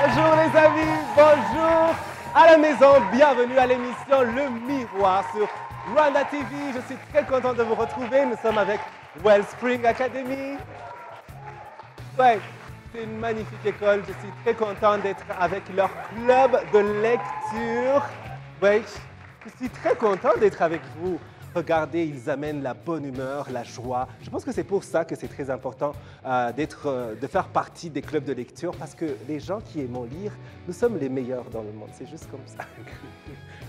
Bonjour les amis, bonjour à la maison, bienvenue à l'émission Le Miroir sur Rwanda TV. Je suis très content de vous retrouver, nous sommes avec Wellspring Academy. Ouais, c'est une magnifique école, je suis très content d'être avec leur club de lecture. Ouais, je suis très content d'être avec vous. Regardez, ils amènent la bonne humeur, la joie. Je pense que c'est pour ça que c'est très important de faire partie des clubs de lecture, parce que les gens qui aiment lire, nous sommes les meilleurs dans le monde. C'est juste comme ça.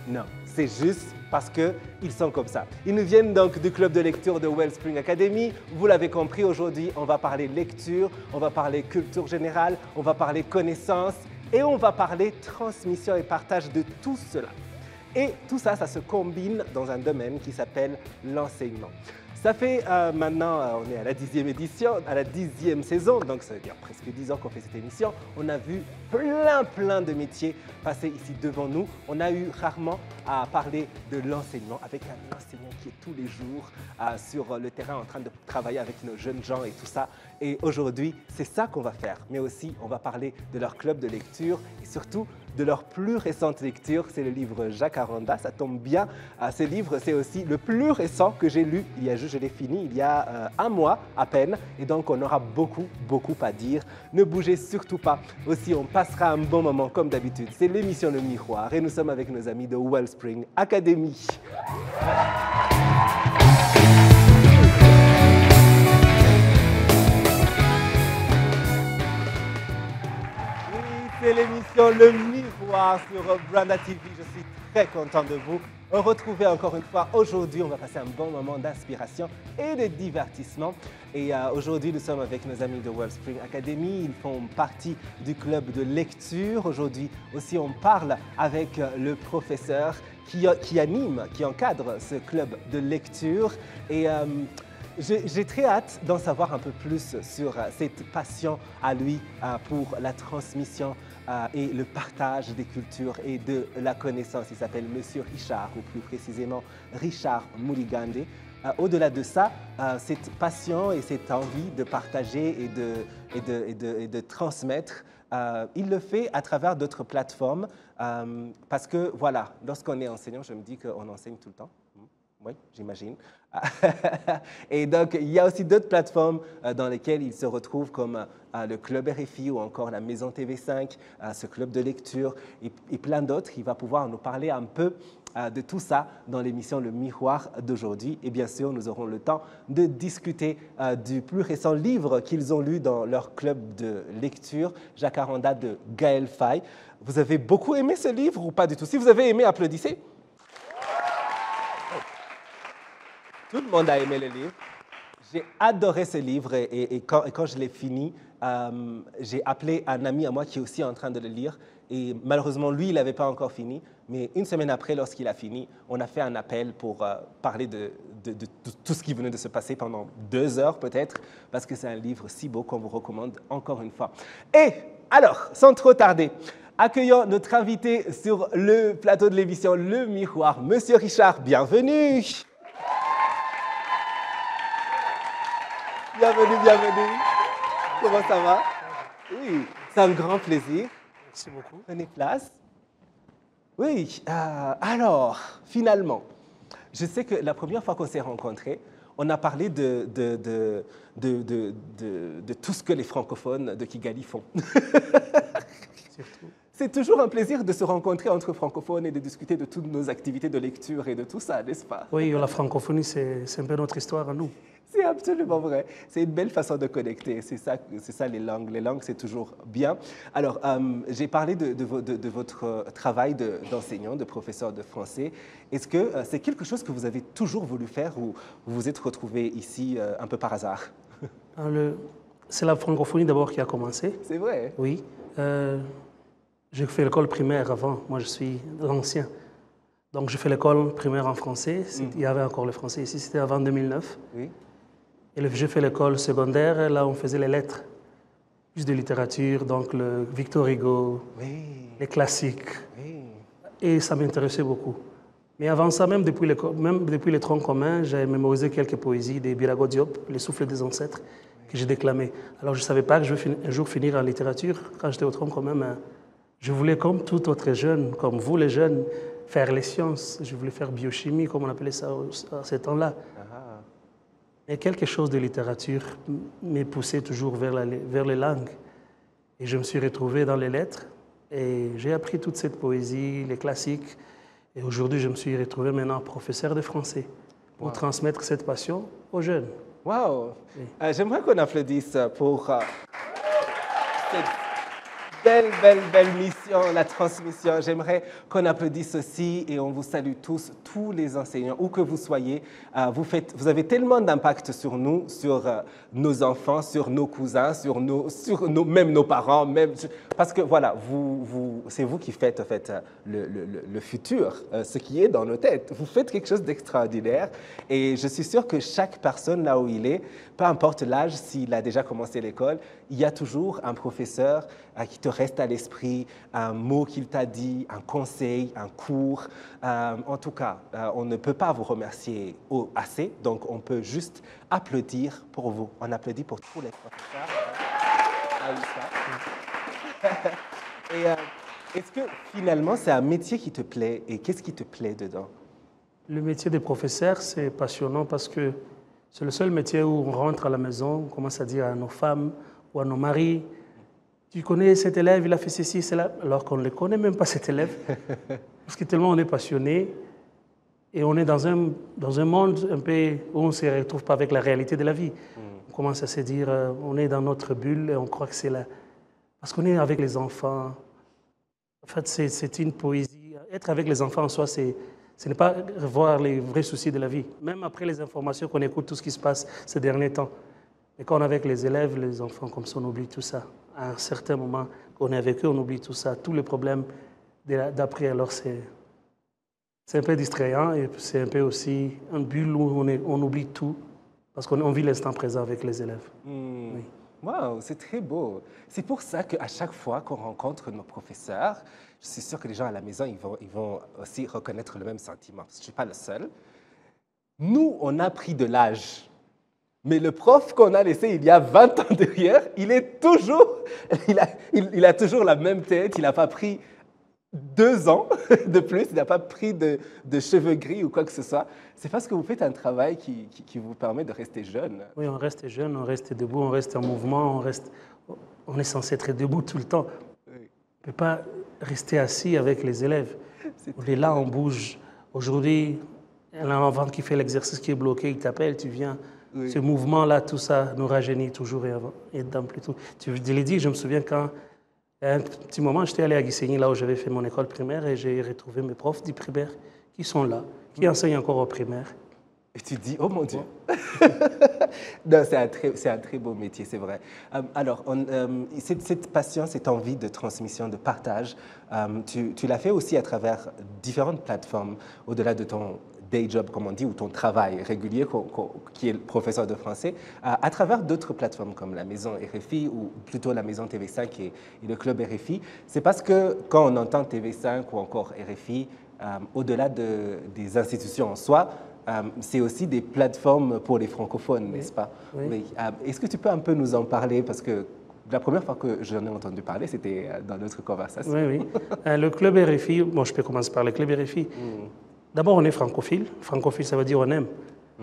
Non, c'est juste parce qu'ils sont comme ça. Ils nous viennent donc du club de lecture de Wellspring Academy. Vous l'avez compris, aujourd'hui, on va parler lecture, on va parler culture générale, on va parler connaissance et on va parler transmission et partage de tout cela. Et tout ça, ça se combine dans un domaine qui s'appelle l'enseignement. Ça fait maintenant, on est à la 10e édition, à la 10e saison, donc ça veut dire presque 10 ans qu'on fait cette émission. On a vu plein de métiers passer ici devant nous. On a eu rarement à parler de l'enseignement avec un enseignant qui est tous les jours sur le terrain en train de travailler avec nos jeunes gens et tout ça. Et aujourd'hui, c'est ça qu'on va faire. Mais aussi, on va parler de leur club de lecture et surtout de leur plus récente lecture. C'est le livre Jacaranda, ça tombe bien. Ce livre, c'est aussi le plus récent que j'ai lu. Je l'ai fini il y a un mois à peine. Et donc, on aura beaucoup à dire. Ne bougez surtout pas. Aussi, on passera un bon moment comme d'habitude. C'est l'émission Le Miroir et nous sommes avec nos amis de Wellspring Academy. C'est l'émission Le Miroir sur Rwanda TV. Je suis très content de vous retrouver encore une fois. Aujourd'hui, on va passer un bon moment d'inspiration et de divertissement. Et aujourd'hui, nous sommes avec nos amis de Wellspring Academy. Ils font partie du club de lecture. Aujourd'hui aussi, on parle avec le professeur qui anime, qui encadre ce club de lecture. Et j'ai très hâte d'en savoir un peu plus sur cette passion à lui pour la transmission et le partage des cultures et de la connaissance. Il s'appelle Monsieur Richard, ou plus précisément Richard Muligande. Au-delà de ça, cette passion et cette envie de partager et de transmettre, il le fait à travers d'autres plateformes parce que, voilà, lorsqu'on est enseignant, je me dis qu'on enseigne tout le temps. Oui, j'imagine. Et donc, il y a aussi d'autres plateformes dans lesquelles il se retrouve, comme le Club RFI ou encore la Maison TV5, ce club de lecture et plein d'autres. Il va pouvoir nous parler un peu de tout ça dans l'émission Le Miroir d'aujourd'hui. Et bien sûr, nous aurons le temps de discuter du plus récent livre qu'ils ont lu dans leur club de lecture, Jacaranda de Gaël Faye. Vous avez beaucoup aimé ce livre ou pas du tout? Si vous avez aimé, applaudissez. Tout le monde a aimé le livre. J'ai adoré ce livre et quand je l'ai fini, j'ai appelé un ami à moi qui est aussi en train de le lire. Et malheureusement, lui, il n'avait pas encore fini. Mais une semaine après, lorsqu'il a fini, on a fait un appel pour parler de tout ce qui venait de se passer pendant 2 heures peut-être, parce que c'est un livre si beau qu'on vous recommande encore une fois. Et alors, sans trop tarder, accueillons notre invité sur le plateau de l'émission Le Miroir, Monsieur Richard, bienvenue. Bienvenue. Comment ça va? Oui, c'est un grand plaisir. Merci beaucoup. Prenez place. Oui, alors, finalement, je sais que la première fois qu'on s'est rencontrés, on a parlé de tout ce que les francophones de Kigali font. C'est toujours un plaisir de se rencontrer entre francophones et de discuter de toutes nos activités de lecture et de tout ça, n'est-ce pas? Oui, la francophonie, c'est un peu notre histoire à nous. C'est absolument vrai. C'est une belle façon de connecter. C'est ça les langues. Les langues, c'est toujours bien. Alors, j'ai parlé de votre travail d'enseignant, de professeur de français. Est-ce que c'est quelque chose que vous avez toujours voulu faire ou vous vous êtes retrouvé ici un peu par hasard? C'est la francophonie d'abord qui a commencé. C'est vrai? Oui. J'ai fait l'école primaire avant. Moi, je suis l'ancien. Donc, j'ai fait l'école primaire en français. Il y avait encore le français ici. C'était avant 2009. Oui. Et j'ai fait l'école secondaire. Là, on faisait les lettres. Plus de littérature, donc le Victor Hugo, oui, les classiques. Oui. Et ça m'intéressait beaucoup. Mais avant ça, même depuis les troncs communs, j'ai mémorisé quelques poésies des Birago Diop, Les souffles des ancêtres, que j'ai déclamées. Alors, je ne savais pas que je vais un jour finir en littérature quand j'étais au tronc commun, mais Je voulais, comme tout autre jeune, comme vous les jeunes, faire les sciences. Je voulais faire biochimie, comme on appelait ça à ce temps-là. Mais quelque chose de littérature m'est poussé toujours vers les langues. Et je me suis retrouvé dans les lettres et j'ai appris toute cette poésie, les classiques. Et aujourd'hui, je me suis retrouvé maintenant professeur de français pour transmettre cette passion aux jeunes. Wow! Oui. J'aimerais qu'on applaudisse pour cette belle mission, la transmission. J'aimerais qu'on applaudisse aussi et on vous salue tous les enseignants, où que vous soyez. Vous avez tellement d'impact sur nous, sur nos enfants, sur nos cousins, même nos parents, parce que voilà, c'est vous qui faites en fait le futur, ce qui est dans nos têtes. Vous faites quelque chose d'extraordinaire et je suis sûr que chaque personne là où il est, peu importe l'âge, s'il a déjà commencé l'école, il y a toujours un professeur qui te reste à l'esprit, un mot qu'il t'a dit, un conseil, un cours. En tout cas, on ne peut pas vous remercier assez, donc on peut juste applaudir pour vous. On applaudit pour tous les professeurs. Et est-ce que finalement, c'est un métier qui te plaît et qu'est-ce qui te plaît dedans? Le métier de professeur, c'est passionnant parce que c'est le seul métier où on rentre à la maison, on commence à dire à nos femmes ou à nos maris, tu connais cet élève, il a fait ceci, cela, alors qu'on ne le connaît même pas, cet élève. Parce que tellement on est passionné et on est dans un monde un peu où on ne se retrouve pas avec la réalité de la vie. On commence à se dire, on est dans notre bulle et on croit que c'est là. Parce qu'on est avec les enfants. En fait, c'est une poésie. Être avec les enfants en soi, ce n'est pas voir les vrais soucis de la vie. Même après les informations qu'on écoute, tout ce qui se passe ces derniers temps. Et quand on est avec les élèves, les enfants, comme ça, on oublie tout ça. À un certain moment, quand on est avec eux, on oublie tout ça, tous les problèmes d'après. Alors, c'est un peu distrayant et c'est un peu aussi une bulle où on oublie tout parce qu'on vit l'instant présent avec les élèves. Oui. Wow, c'est très beau. C'est pour ça qu'à chaque fois qu'on rencontre nos professeurs, je suis sûr que les gens à la maison, ils vont aussi reconnaître le même sentiment. Parce que je ne suis pas le seul. Nous, on a pris de l'âge. Mais le prof qu'on a laissé il y a 20 ans derrière, il a toujours la même tête, il n'a pas pris 2 ans de plus, il n'a pas pris de cheveux gris ou quoi que ce soit. C'est parce que vous faites un travail qui vous permet de rester jeune. Oui, on reste jeune, on reste debout, on reste en mouvement, on est censé être debout tout le temps. Oui. On ne peut pas rester assis avec les élèves. On est là, on bouge. Aujourd'hui, il y a un enfant qui fait l'exercice qui est bloqué, il t'appelle, tu viens. Oui. Ce mouvement-là, tout ça nous rajeunit toujours et dans plutôt. Je l'ai dit, je me souviens quand, à un petit moment, j'étais allé à Gisenyi, là où j'avais fait mon école primaire, et j'ai retrouvé mes profs du primaire qui sont là, qui enseignent encore au primaire. Et tu te dis, oh mon Dieu. Non, c'est un très beau métier, c'est vrai. Alors, cette passion, cette envie de transmission, de partage, tu l'as fait aussi à travers différentes plateformes, au-delà de ton day job, comme on dit, ou ton travail régulier, qui est le professeur de français, à travers d'autres plateformes comme la Maison RFI, ou plutôt la Maison TV5 et le Club RFI. C'est parce que quand on entend TV5 ou encore RFI, au-delà des institutions en soi, c'est aussi des plateformes pour les francophones, oui. N'est-ce pas? Oui. Oui. Est-ce que tu peux un peu nous en parler? Parce que la première fois que j'en ai entendu parler, c'était dans notre conversation. Oui, oui. Le Club RFI, bon, je peux commencer par le Club RFI. D'abord, on est francophile. Francophile, ça veut dire on aime.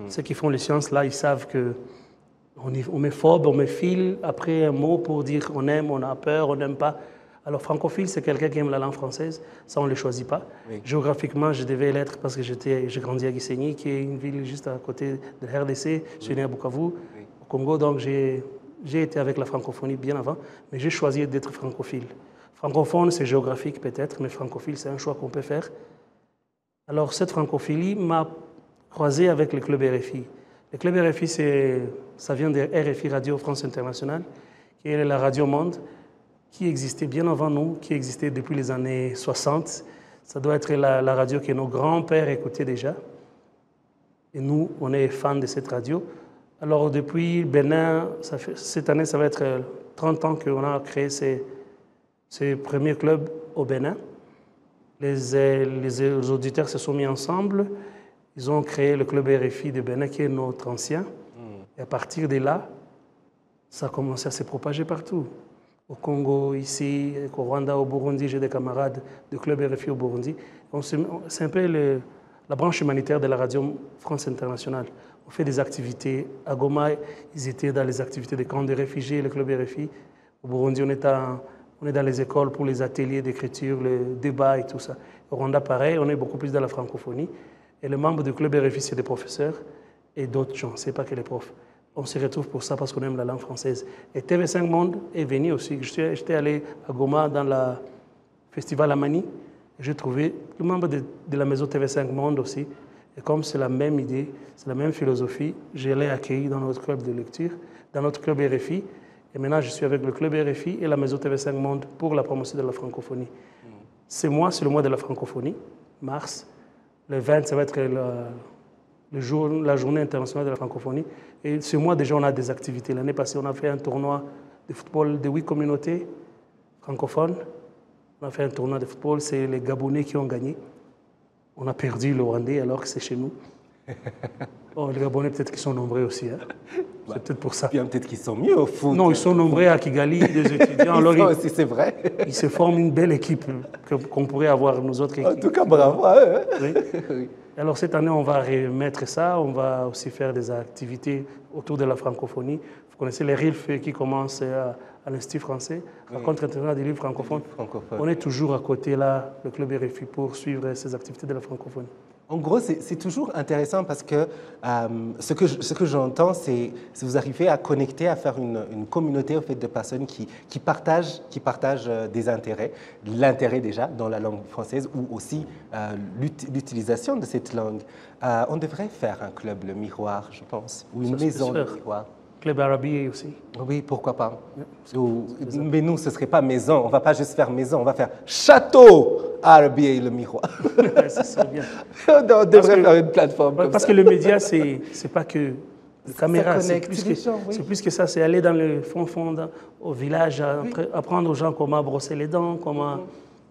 Ceux qui font les sciences, là, ils savent qu'on met phobe, on met fil après un mot pour dire on aime, on a peur, on n'aime pas. Alors, francophile, c'est quelqu'un qui aime la langue française. Ça, on ne le choisit pas. Oui. Géographiquement, je devais l'être parce que j'ai grandi à Gisenyi, qui est une ville juste à côté de la RDC. Je suis né à Bukavu, au Congo. Donc, j'ai été avec la francophonie bien avant, mais j'ai choisi d'être francophile. Francophone, c'est géographique peut-être, mais francophile, c'est un choix qu'on peut faire. Alors, cette francophilie m'a croisé avec le Club RFI. Le Club RFI, ça vient de RFI, Radio France Internationale, qui est la radio monde, qui existait bien avant nous, qui existait depuis les années 60. Ça doit être la radio que nos grands-pères écoutaient déjà. Et nous, on est fans de cette radio. Alors, depuis Bénin, cette année, ça va être 30 ans qu'on a créé ces premiers clubs au Bénin. Les auditeurs se sont mis ensemble. Ils ont créé le Club RFI de Bénin, qui est notre ancien. Et à partir de là, ça a commencé à se propager partout. au Congo, ici, au Rwanda, au Burundi. J'ai des camarades de Club RFI au Burundi. C'est un peu la branche humanitaire de la radio France Internationale. On fait des activités. À Goma, ils étaient dans les activités des camps de réfugiés, le Club RFI. Au Burundi, on est dans les écoles pour les ateliers d'écriture, le débat et tout ça. Au Rwanda, pareil, on est beaucoup plus dans la francophonie. Et les membres du Club RFI, c'est des professeurs et d'autres gens, ce n'est pas que les profs. On se retrouve pour ça parce qu'on aime la langue française. Et TV5 Monde est venu aussi. J'étais allé à Goma dans le festival Amani. J'ai trouvé le membre de la maison TV5 Monde aussi. Et comme c'est la même idée, c'est la même philosophie, je l'ai accueilli dans notre club de lecture, dans notre club RFI. Et maintenant, je suis avec le club RFI et la maison TV5 Monde pour la promotion de la francophonie. C'est le mois de la francophonie, mars. Le 20, ça va être la journée internationale de la francophonie. Et ce mois, déjà, on a des activités. L'année passée, on a fait un tournoi de football de 8 communautés francophones. On a fait un tournoi de football, c'est les Gabonais qui ont gagné. On a perdu le Rwandais alors que c'est chez nous. Oh, les Gabonais, peut-être qu'ils sont nombreux aussi. Hein. C'est peut-être pour ça. Bien, peut-être qu'ils sont mieux au foot. Non, ils sont nombreux à Kigali, des étudiants. Alors, aussi, c'est vrai. Ils se forment une belle équipe qu'on pourrait avoir, nous autres équipes. En tout cas, bravo à eux. Oui. Oui. Alors, cette année, on va remettre ça. On va aussi faire des activités autour de la francophonie. Vous connaissez les RILF qui commencent à l'Institut français, Rencontre internationale des livres francophones. On est toujours à côté, là, le Club RFI, pour suivre ces activités de la francophonie. En gros, c'est toujours intéressant parce que ce que j'entends, c'est que vous arrivez à connecter, à faire une communauté au fait, de personnes qui partagent des intérêts, l'intérêt déjà dans la langue française ou aussi l'utilisation de cette langue. On devrait faire un club, le Miroir, je pense, ou une maison de Miroir. Club Arabier aussi. Oui, pourquoi pas. Mais nous, ce ne serait pas maison. On ne va pas juste faire maison, on va faire château Arabier le Miroir. Ça serait bien. On devrait faire une plateforme comme ça. Parce que le média, c'est pas que la caméra. C'est plus que ça. C'est aller dans le fond, au village, apprendre aux gens comment brosser les dents, comment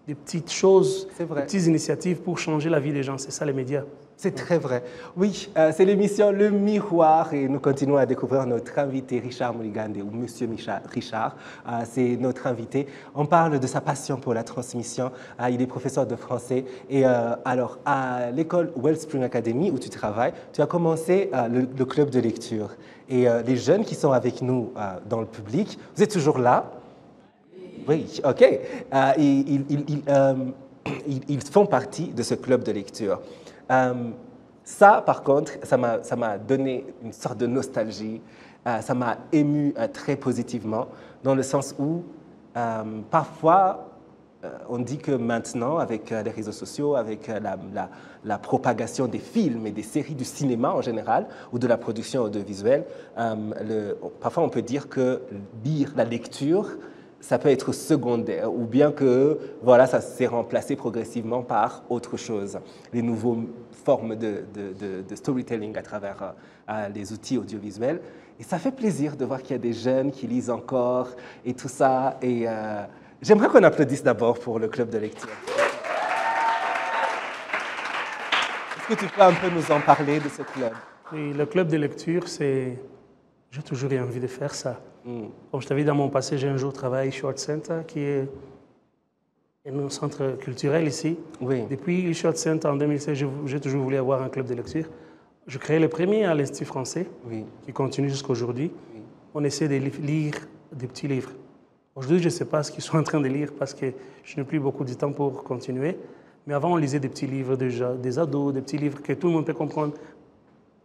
des petites choses, des petites initiatives pour changer la vie des gens. C'est ça les médias. C'est très vrai. Oui, c'est l'émission Le Miroir et nous continuons à découvrir notre invité Richard Muligande ou Monsieur Richard. C'est notre invité. On parle de sa passion pour la transmission. Il est professeur de français. Et alors, à l'école Wellspring Academy où tu travailles, tu as commencé le club de lecture. Et les jeunes qui sont avec nous dans le public, vous êtes toujours là? Oui, OK. Ils font partie de ce club de lecture. Ça, par contre, ça m'a donné une sorte de nostalgie. Ça m'a ému très positivement, dans le sens où parfois, on dit que maintenant, avec les réseaux sociaux, avec la propagation des films et des séries du cinéma en général, ou de la production audiovisuelle, parfois on peut dire que lire la lecture, ça peut être secondaire, ou bien que voilà, ça s'est remplacé progressivement par autre chose. Les nouvelles formes de storytelling à travers les outils audiovisuels. Et ça fait plaisir de voir qu'il y a des jeunes qui lisent encore et tout ça. Et j'aimerais qu'on applaudisse d'abord pour le club de lecture. Est-ce que tu peux un peu nous en parler de ce club? Oui, le club de lecture, j'ai toujours eu envie de faire ça. Comme je t'avais dit dans mon passé, j'ai un jour travaillé chez Short Center, qui est un centre culturel ici. Oui. Depuis le Short Center en 2016, j'ai toujours voulu avoir un club de lecture. Je créais le premier à l'Institut français, qui continue jusqu'à aujourd'hui. Oui. On essaie de lire des petits livres. Aujourd'hui, je ne sais pas ce qu'ils sont en train de lire parce que je n'ai plus beaucoup de temps pour continuer. Mais avant, on lisait des petits livres déjà, des ados, des petits livres que tout le monde peut comprendre.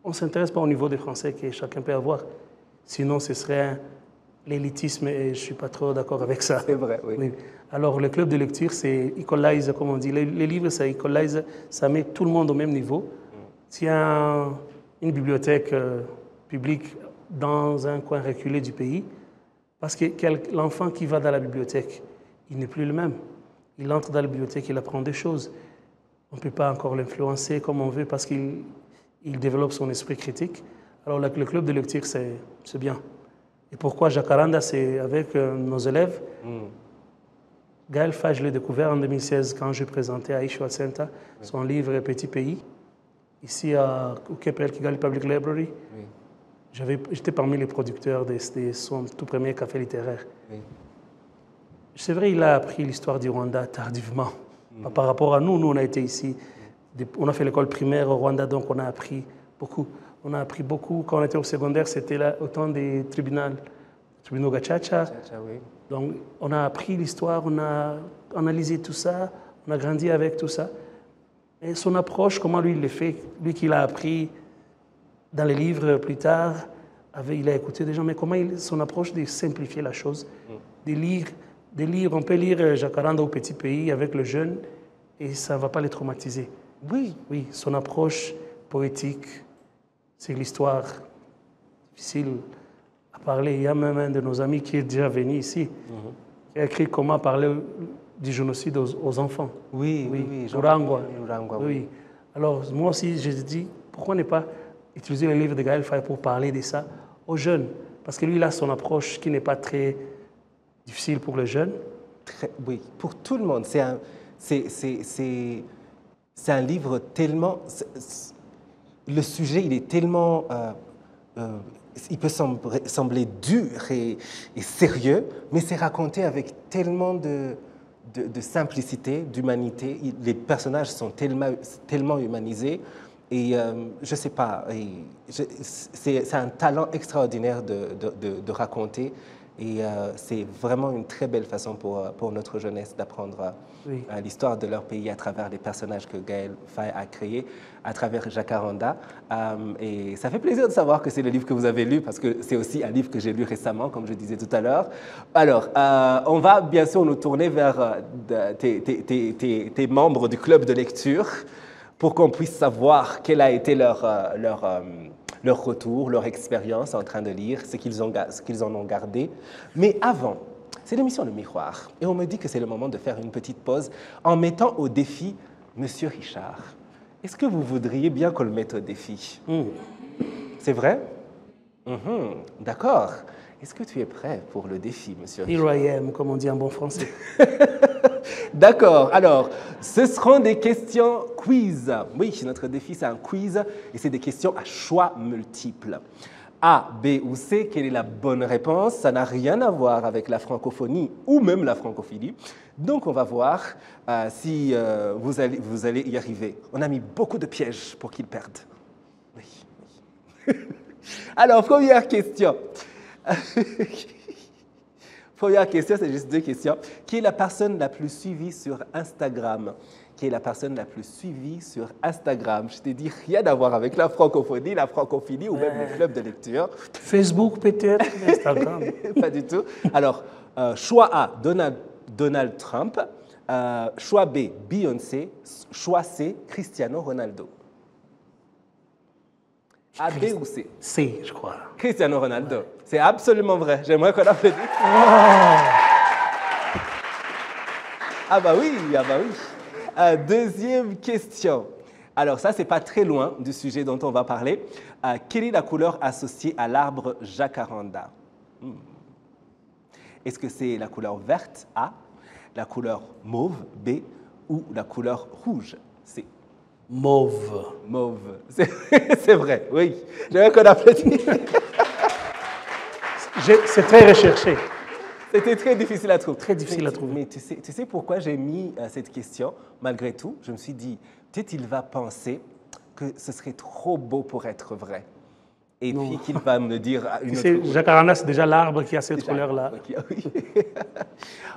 On ne s'intéresse pas au niveau des Français que chacun peut avoir. Sinon, ce serait l'élitisme et je ne suis pas trop d'accord avec ça. C'est vrai, oui. Oui. Alors, le club de lecture, c'est equalize, comme on dit. Les livres, ça equalize, ça met tout le monde au même niveau. S'il y a une bibliothèque publique dans un coin reculé du pays, parce que l'enfant qui va dans la bibliothèque, il n'est plus le même. Il entre dans la bibliothèque, il apprend des choses. On ne peut pas encore l'influencer comme on veut parce qu'il développe son esprit critique. Alors, le club de lecture, c'est bien. Et pourquoi Jacaranda, c'est avec nos élèves. Gaël Faye, je l'ai découvert en 2016 quand je présentais à Ishwa Center son livre Petit Pays, ici au KPL, Kigali Public Library. J'étais parmi les producteurs de son tout premier café littéraire. C'est vrai, il a appris l'histoire du Rwanda tardivement. Par rapport à nous, on a été ici. On a fait l'école primaire au Rwanda, donc on a appris beaucoup. On a appris beaucoup. Quand on était au secondaire, c'était là au temps des tribunaux Gacaca. Oui. Donc, on a appris l'histoire, on a analysé tout ça, on a grandi avec tout ça. Et son approche, comment lui, il le fait, lui qui l'a appris dans les livres plus tard, il a écouté des gens, mais comment son approche de simplifier la chose, de lire, on peut lire Jacaranda au petit pays avec le jeune et ça ne va pas les traumatiser. Oui. Oui, son approche poétique, c'est l'histoire difficile à parler. Il y a même un de nos amis qui est déjà venu ici, qui a écrit comment parler du génocide aux enfants. Oui. Urangwa. Oui. Alors, moi aussi, je dis, pourquoi ne pas utiliser le livre de Gaël Faye pour parler de ça aux jeunes? Parce que lui, il a son approche qui n'est pas très difficile pour les jeunes. Oui, pour tout le monde. C'est un livre tellement... le sujet, il est tellement... il peut sembler dur et sérieux, mais c'est raconté avec tellement de simplicité, d'humanité. Les personnages sont tellement humanisés. Et je ne sais pas, c'est un talent extraordinaire de raconter. Et c'est vraiment une très belle façon pour notre jeunesse d'apprendre l'histoire de leur pays à travers les personnages que Gaël Faye a créés, à travers Jacaranda. Et ça fait plaisir de savoir que c'est le livre que vous avez lu, parce que c'est aussi un livre que j'ai lu récemment, comme je disais tout à l'heure. Alors, on va bien sûr nous tourner vers tes membres du club de lecture, pour qu'on puisse savoir quel a été leur retour, leur expérience en train de lire, ce qu'ils en ont gardé. Mais avant, c'est l'émission Le Miroir. Et on me dit que c'est le moment de faire une petite pause en mettant au défi Monsieur Richard. Est-ce que vous voudriez bien qu'on le mette au défi? C'est vrai? D'accord. Est-ce que tu es prêt pour le défi, Monsieur Richard? Here I am, comme on dit en bon français. D'accord. Alors, ce seront des questions quiz. Oui, notre défi, c'est un quiz et c'est des questions à choix multiples. A, B ou C, quelle est la bonne réponse? Ça n'a rien à voir avec la francophonie ou même la francophilie. Donc, on va voir si vous allez y arriver. On a mis beaucoup de pièges pour qu'ils perdent. Oui. Alors, première question. Première question, c'est juste deux questions. Qui est la personne la plus suivie sur Instagram? Qui est la personne la plus suivie sur Instagram? Je t'ai dit rien à voir avec la francophonie, la francophilie ou même le club de lecture. Facebook peut-être, Instagram. Pas du tout. Alors, choix A, Donald Trump. Choix B, Beyoncé. Choix C, Cristiano Ronaldo. A, B ou C? C, je crois. Cristiano Ronaldo. Ouais. C'est absolument vrai. J'aimerais qu'on applaudisse. Ah bah oui. Deuxième question. Alors ça, c'est pas très loin du sujet dont on va parler. Quelle est la couleur associée à l'arbre jacaranda? Est-ce que c'est la couleur verte, A, la couleur mauve, B, ou la couleur rouge, C? Mauve. Mauve. C'est vrai, oui. J'aimerais qu'on applaudisse. C'est très recherché. C'était très difficile à trouver. Très difficile à trouver. Mais tu sais pourquoi j'ai mis cette question? Malgré tout, je me suis dit, peut-être il va penser que ce serait trop beau pour être vrai. Et puis qu'il va me dire une autre couleur. Jacaranda, c'est déjà l'arbre qui a cette couleur-là. Oui,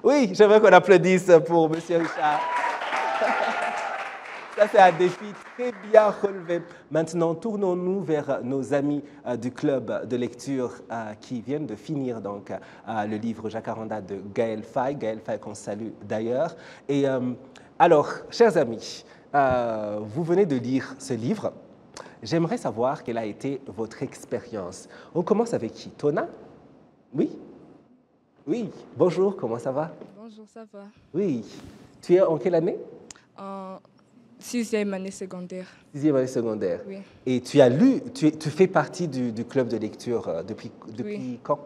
oui, j'aimerais qu'on applaudisse pour M. Richard. Ça, c'est un défi très bien relevé. Maintenant, tournons-nous vers nos amis du club de lecture qui viennent de finir donc, le livre Jacaranda de Gaël Faye. Gaël Faye qu'on salue d'ailleurs. Et alors, chers amis, vous venez de lire ce livre. J'aimerais savoir quelle a été votre expérience. On commence avec qui? Tona? Oui? Oui. Bonjour, comment ça va? Bonjour, ça va. Oui. Tu es en quelle année? En 6e année secondaire. 6e année secondaire. Oui. Et tu as lu, tu fais partie du club de lecture depuis Oui. quand?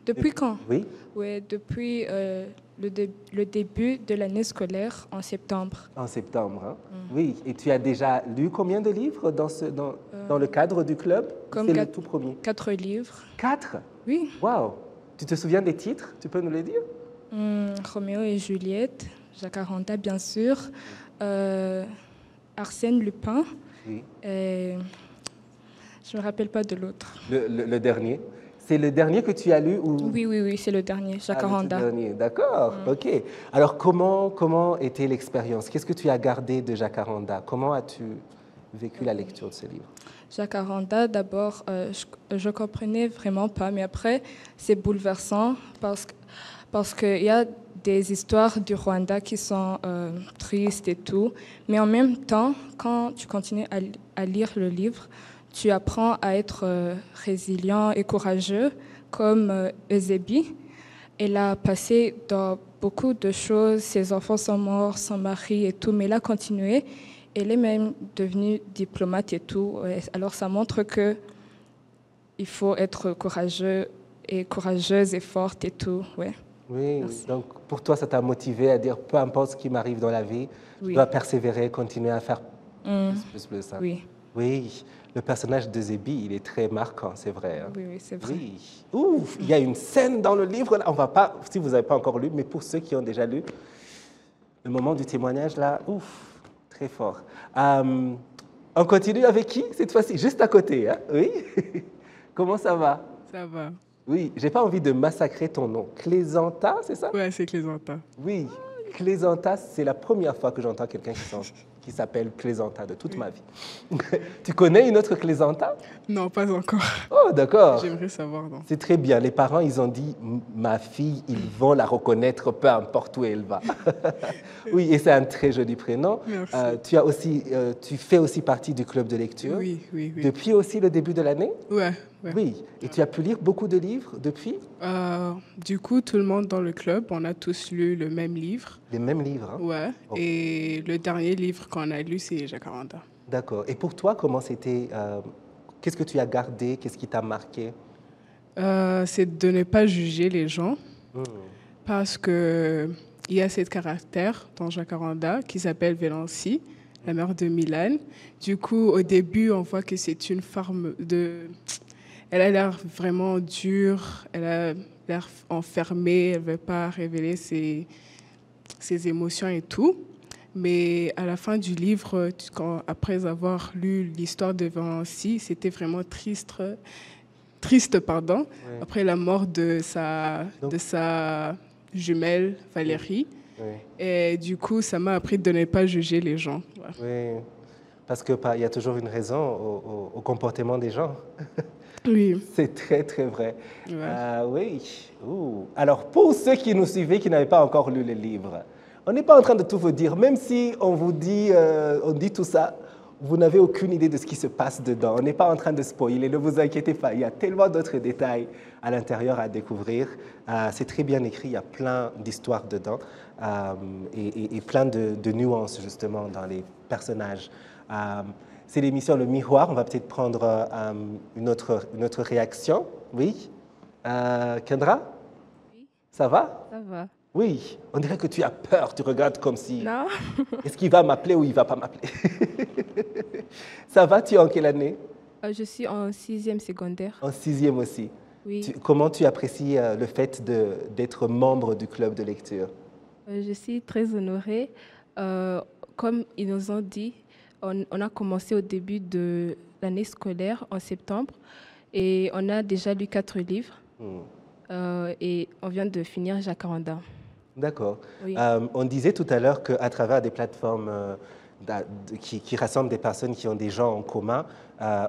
Depuis quand? Oui. Oui, depuis le début de l'année scolaire en septembre. En septembre, hein? Oui. Et tu as déjà lu combien de livres dans le cadre du club? Comme c'est le tout premier. 4 livres. 4? Oui. Waouh! Tu te souviens des titres? Tu peux nous les dire? Roméo et Juliette, Jacaranda, bien sûr, Arsène Lupin, Oui. et je ne me rappelle pas de l'autre. Le dernier. C'est le dernier que tu as lu ou... Oui, c'est le dernier, Jacaranda. Ah, le tout dernier, d'accord, ok. Alors, comment était l'expérience? Qu'est-ce que tu as gardé de Jacaranda? Comment as-tu vécu la lecture de ce livre? Jacaranda, d'abord, je comprenais vraiment pas, mais après, c'est bouleversant parce qu'il y a des histoires du Rwanda qui sont tristes et tout, mais en même temps, quand tu continues à lire le livre, tu apprends à être résilient et courageux, comme Eusébie. Elle a passé dans beaucoup de choses, ses enfants sont morts, son mari et tout, mais elle a continué. Elle est même devenue diplomate et tout. Alors ça montre que il faut être courageux et courageuse et forte et tout. Ouais. Oui, Merci. donc pour toi, ça t'a motivé à dire, peu importe ce qui m'arrive dans la vie, je Oui. dois persévérer, continuer à faire plus ça. Oui. Oui, le personnage de Zébi, il est très marquant, c'est vrai. Hein? Oui, c'est vrai. Oui. Ouf, il y a une scène dans le livre, là, on va pas, si vous n'avez pas encore lu, mais pour ceux qui ont déjà lu, le moment du témoignage, là, ouf, très fort. On continue avec qui cette fois-ci? Juste à côté, hein? Oui. Comment ça va? Ça va. Oui, j'ai pas envie de massacrer ton nom. Clésanta, c'est ça? Ouais, c'est Clésanta. Oui, Clésanta, c'est la première fois que j'entends quelqu'un qui s'appelle Clésanta de toute ma vie. Tu connais une autre Clésanta? Non, pas encore. Oh, d'accord. J'aimerais savoir, non. C'est très bien. Les parents, ils ont dit, ma fille, ils vont la reconnaître peu importe où elle va. Oui, et c'est un très joli prénom. Merci. Tu fais aussi partie du club de lecture. Oui. Depuis aussi le début de l'année? Ouais. Oui. Et tu as pu lire beaucoup de livres depuis? Du coup, tout le monde dans le club, on a tous lu le même livre. Les mêmes livres, hein? Ouais. Oh. Et le dernier livre qu'on a lu, c'est Jacaranda. D'accord. Et pour toi, comment c'était? Qu'est-ce que tu as gardé? Qu'est-ce qui t'a marqué? C'est de ne pas juger les gens parce que il y a cette caractère dans Jacaranda qui s'appelle Vélancy, la mère de Milan. Du coup, au début, on voit que c'est une femme Elle a l'air vraiment dure, elle a l'air enfermée, elle ne veut pas révéler ses émotions et tout. Mais à la fin du livre, après avoir lu l'histoire de Vélancy, c'était vraiment triste, Ouais. après la mort de sa jumelle Valérie. Oui. Et du coup, ça m'a appris de ne pas juger les gens. Oui, parce qu'il y a toujours une raison au comportement des gens. Oui. C'est très, très vrai. Ouais. Oui. Ouh. Alors, pour ceux qui nous suivaient, qui n'avaient pas encore lu le livre, on n'est pas en train de tout vous dire. Même si on vous dit, on dit tout ça, vous n'avez aucune idée de ce qui se passe dedans. On n'est pas en train de spoiler, ne vous inquiétez pas. Il y a tellement d'autres détails à l'intérieur à découvrir. C'est très bien écrit, il y a plein d'histoires dedans et plein de nuances, justement, dans les personnages. C'est l'émission Le Miroir. On va peut-être prendre une autre réaction. Oui. Kendra? Oui. Ça va? Ça va. Oui. On dirait que tu as peur. Tu regardes comme si... Non. Est-ce qu'il va m'appeler ou il ne va pas m'appeler? Ça va? Tu es en quelle année? Je suis en 6e secondaire. En 6e aussi. Oui. Comment tu apprécies le fait d'être membre du club de lecture? Je suis très honorée. Comme ils nous ont dit, on a commencé au début de l'année scolaire, en septembre, et on a déjà lu 4 livres. Et on vient de finir Jacaranda. D'accord. Oui. On disait tout à l'heure qu'à travers des plateformes qui rassemblent des personnes qui ont des gens en commun,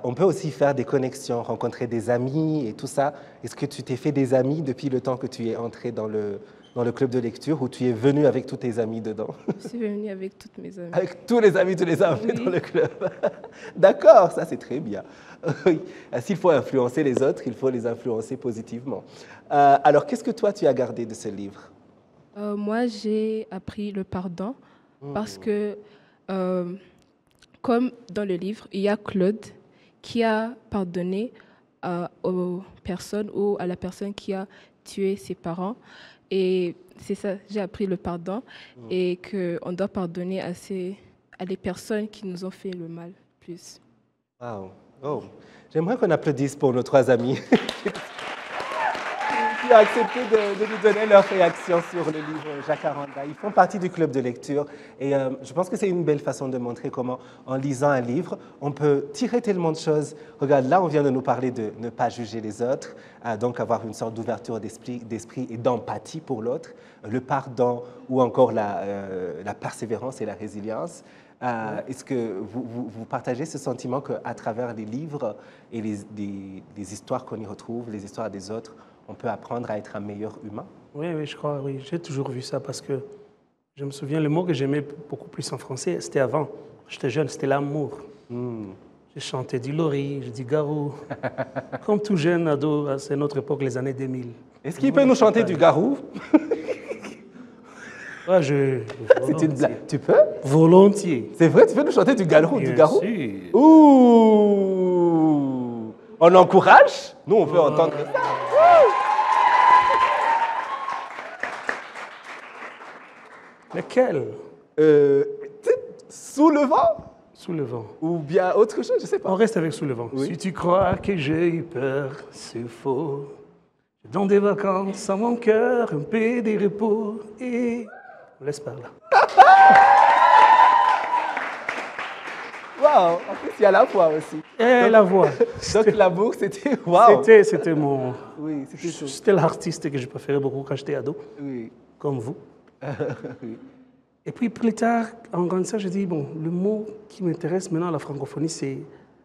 on peut aussi faire des connexions, rencontrer des amis et tout ça. Est-ce que tu t'es fait des amis depuis le temps que tu es entré dans le club de lecture ou tu es venu avec tous tes amis dedans? Je suis venue avec toutes mes amies. Avec tous les amis, tu les as amenés Oui. dans le club. D'accord, ça c'est très bien. Oui. S'il faut influencer les autres, il faut les influencer positivement. Alors, qu'est-ce que toi tu as gardé de ce livre? Moi, j'ai appris le pardon parce que, comme dans le livre, il y a Claude qui a pardonné aux personnes ou à la personne qui a tué ses parents. Et c'est ça, j'ai appris le pardon et qu'on doit pardonner à les personnes qui nous ont fait le mal plus. Wow. Oh. J'aimerais qu'on applaudisse pour nos 3 amis. qui ont accepté de nous donner leur réaction sur le livre Jacaranda. Ils font partie du club de lecture et je pense que c'est une belle façon de montrer comment, en lisant un livre, on peut tirer tellement de choses. Regarde, là, on vient de nous parler de ne pas juger les autres, donc avoir une sorte d'ouverture d'esprit et d'empathie pour l'autre, le pardon ou encore la persévérance et la résilience. Est-ce que vous partagez ce sentiment qu'à travers les livres et les histoires qu'on y retrouve, les histoires des autres, on peut apprendre à être un meilleur humain? Oui, oui, je crois, oui. J'ai toujours vu ça parce que je me souviens, le mot que j'aimais beaucoup plus en français, c'était avant. J'étais jeune, c'était l'amour. J'ai chanté du Lori, je dis Garou. Comme tout jeune ado, c'est notre époque, les années 2000. Est-ce qu'il peut nous chanter du Garou? Ouais, c'est une blague. Tu peux? Volontiers. C'est vrai, tu peux nous chanter du Garou? Bien du Garou? sûr. Ouh! On encourage? Nous, on veut entendre ça. Lequel? Sous le vent? Sous le vent. Ou bien autre chose, je ne sais pas. On reste avec Sous le vent. Oui. Si tu crois que j'ai eu peur, c'est faux. Dans des vacances, sans mon cœur, un peu de repos et... On laisse par là. Waouh! En plus, il y a la voix aussi. Et donc, la voix. Donc, l'amour, c'était... Waouh! C'était mon... Oui, c'était l'artiste que je préférais beaucoup quand j'étais ado. Oui. Comme vous. Oui. Et puis, plus tard, en grandissant, je dis, bon, le mot qui m'intéresse maintenant à la francophonie, c'est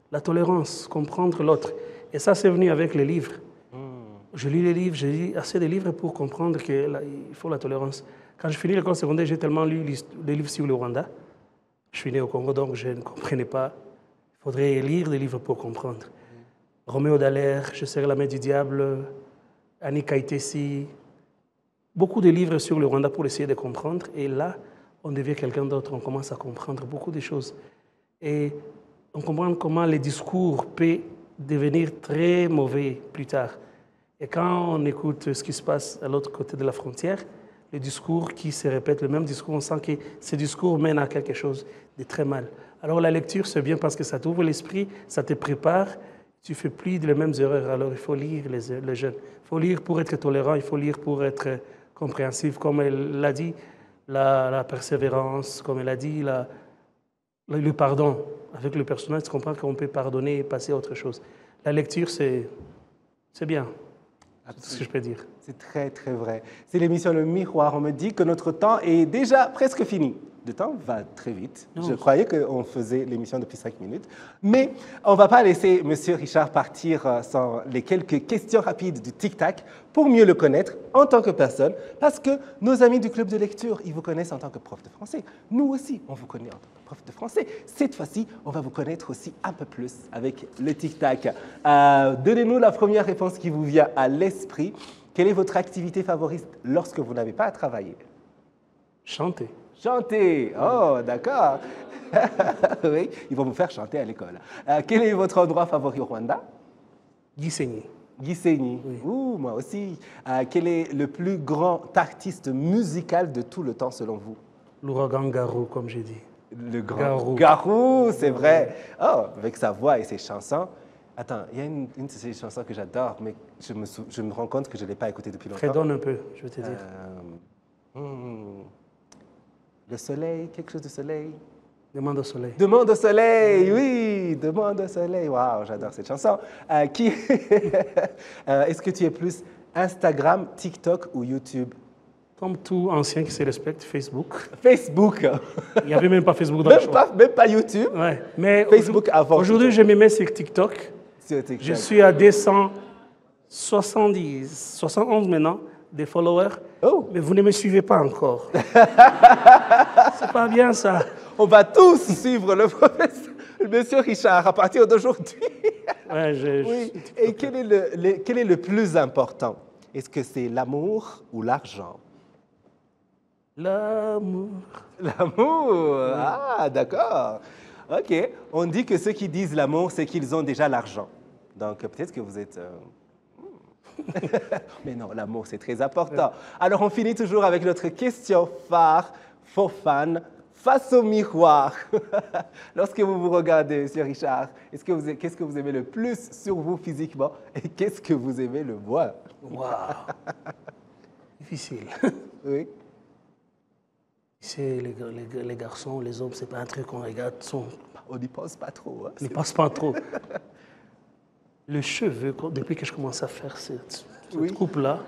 la tolérance, comprendre l'autre. Et ça, c'est venu avec les livres. Je lis les livres, je lis assez de livres pour comprendre qu'il faut la tolérance. Quand je finis l'école secondaire, j'ai tellement lu des livres sur le Rwanda. Je suis né au Congo, donc je ne comprenais pas. Il faudrait lire des livres pour comprendre. Roméo Dallaire, Je serai la main du diable, Annie Kaitesi. Beaucoup de livres sur le Rwanda pour essayer de comprendre. Et là, on devient quelqu'un d'autre, on commence à comprendre beaucoup de choses. Et on comprend comment les discours peuvent devenir très mauvais plus tard. Et quand on écoute ce qui se passe à l'autre côté de la frontière, le discours qui se répète, le même discours, on sent que ce discours mène à quelque chose de très mal. Alors la lecture, c'est bien parce que ça t'ouvre l'esprit, ça te prépare, tu ne fais plus les mêmes erreurs. Alors il faut lire les jeunes. Il faut lire pour être tolérant, il faut lire pour être compréhensif, comme elle l'a dit, la persévérance, comme elle a dit, le pardon. Avec le personnage, tu comprends qu'on peut pardonner et passer à autre chose. La lecture, c'est bien. C'est ce que je peux dire. C'est très, très vrai. C'est l'émission Le Miroir. On me dit que notre temps est déjà presque fini. Le temps va très vite. Non. Je croyais qu'on faisait l'émission depuis 5 minutes. Mais on ne va pas laisser M. Richard partir sans les quelques questions rapides du tic-tac pour mieux le connaître en tant que personne. Parce que nos amis du club de lecture, ils vous connaissent en tant que prof de français. Nous aussi, on vous connaît en tant que prof de français. Cette fois-ci, on va vous connaître aussi un peu plus avec le tic-tac. Donnez-nous la première réponse qui vous vient à l'esprit. Quelle est votre activité favorite lorsque vous n'avez pas à travailler? Chanter. Chanter. Oh, d'accord. Oui, ils vont vous faire chanter à l'école. Quel est votre endroit favori au Rwanda? Gisenyi. Gisenyi. Oui. Ouh, moi aussi. Quel est le plus grand artiste musical de tout le temps selon vous? L'ouragan Garou, comme j'ai dit. Le grand Garou, c'est vrai. Oh, avec sa voix et ses chansons. Attends, il y a une de ces chansons que j'adore, mais je me rends compte que je ne l'ai pas écoutée depuis longtemps. Redonne un peu, je vais te dire. Le soleil, quelque chose de soleil. Demande au soleil. Demande au soleil, oui, demande au soleil. Waouh, j'adore cette chanson. Est-ce que tu es plus Instagram, TikTok ou YouTube? Comme tout ancien qui se respecte, Facebook. Facebook. Il n'y avait même pas Facebook dans le choix. Même pas YouTube. Ouais. Mais Facebook avant. Aujourd'hui, je me mets sur TikTok. Je suis à 271 maintenant des followers. Oh. Mais vous ne me suivez pas encore. C'est pas bien ça. On va tous suivre le professeur, Monsieur Richard, à partir d'aujourd'hui. Ouais, oui. Et quel est le plus important? Est-ce que c'est l'amour ou l'argent? L'amour. L'amour. Ah, d'accord. OK. On dit que ceux qui disent l'amour, c'est qu'ils ont déjà l'argent. Donc, peut-être que vous êtes... Mais non, l'amour, c'est très important. Alors, on finit toujours avec notre question phare. Faux fan, face au miroir, lorsque vous vous regardez, M. Richard, qu'est-ce que vous aimez le plus sur vous physiquement et qu'est-ce que vous aimez le moins? Waouh. Difficile. Oui. C'est les garçons, les hommes, c'est pas un truc qu'on regarde. On n'y pense pas trop. Hein, on n'y pense pas trop. Le cheveu, depuis que je commence à faire cette coupe-là,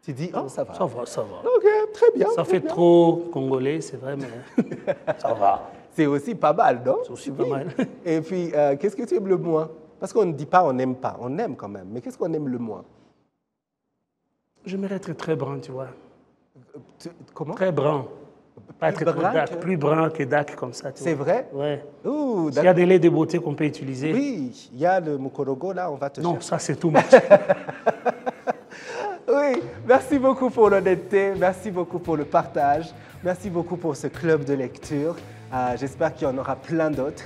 tu dis, oh, ça va. Ça va, ça va. Ok, très bien. Ça fait trop congolais, c'est vrai, mais ça va. C'est aussi pas mal, non? C'est aussi pas mal. Et puis, qu'est-ce que tu aimes le moins? Parce qu'on ne dit pas on n'aime pas, on aime quand même. Mais qu'est-ce qu'on aime le moins? J'aimerais être très brun, tu vois. Comment? Très brun. Pas être trop dark, plus brun que dark comme ça. C'est vrai? Oui. Il y a des laits de beauté qu'on peut utiliser. Oui, il y a le Mukorogo là, on va te chercher. Non, ça c'est tout much. Oui, merci beaucoup pour l'honnêteté, merci beaucoup pour le partage, merci beaucoup pour ce club de lecture. J'espère qu'il y en aura plein d'autres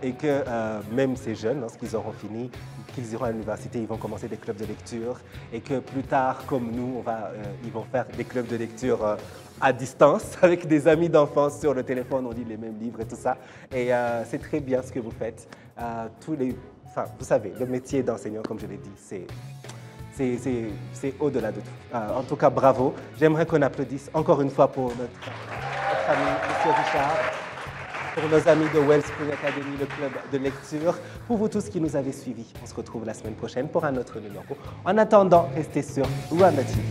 et que même ces jeunes, lorsqu'ils auront fini, qu'ils iront à l'université, ils vont commencer des clubs de lecture et que plus tard, comme nous, ils vont faire des clubs de lecture à distance avec des amis d'enfance sur le téléphone, on lit les mêmes livres et tout ça. Et c'est très bien ce que vous faites. Vous savez, le métier d'enseignant, comme je l'ai dit, c'est au-delà de tout. En tout cas, bravo. J'aimerais qu'on applaudisse encore une fois pour notre ami, M. Richard, pour nos amis de Wellspring Academy, le club de lecture, pour vous tous qui nous avez suivis. On se retrouve la semaine prochaine pour un autre numéro. En attendant, restez sur Rwanda TV.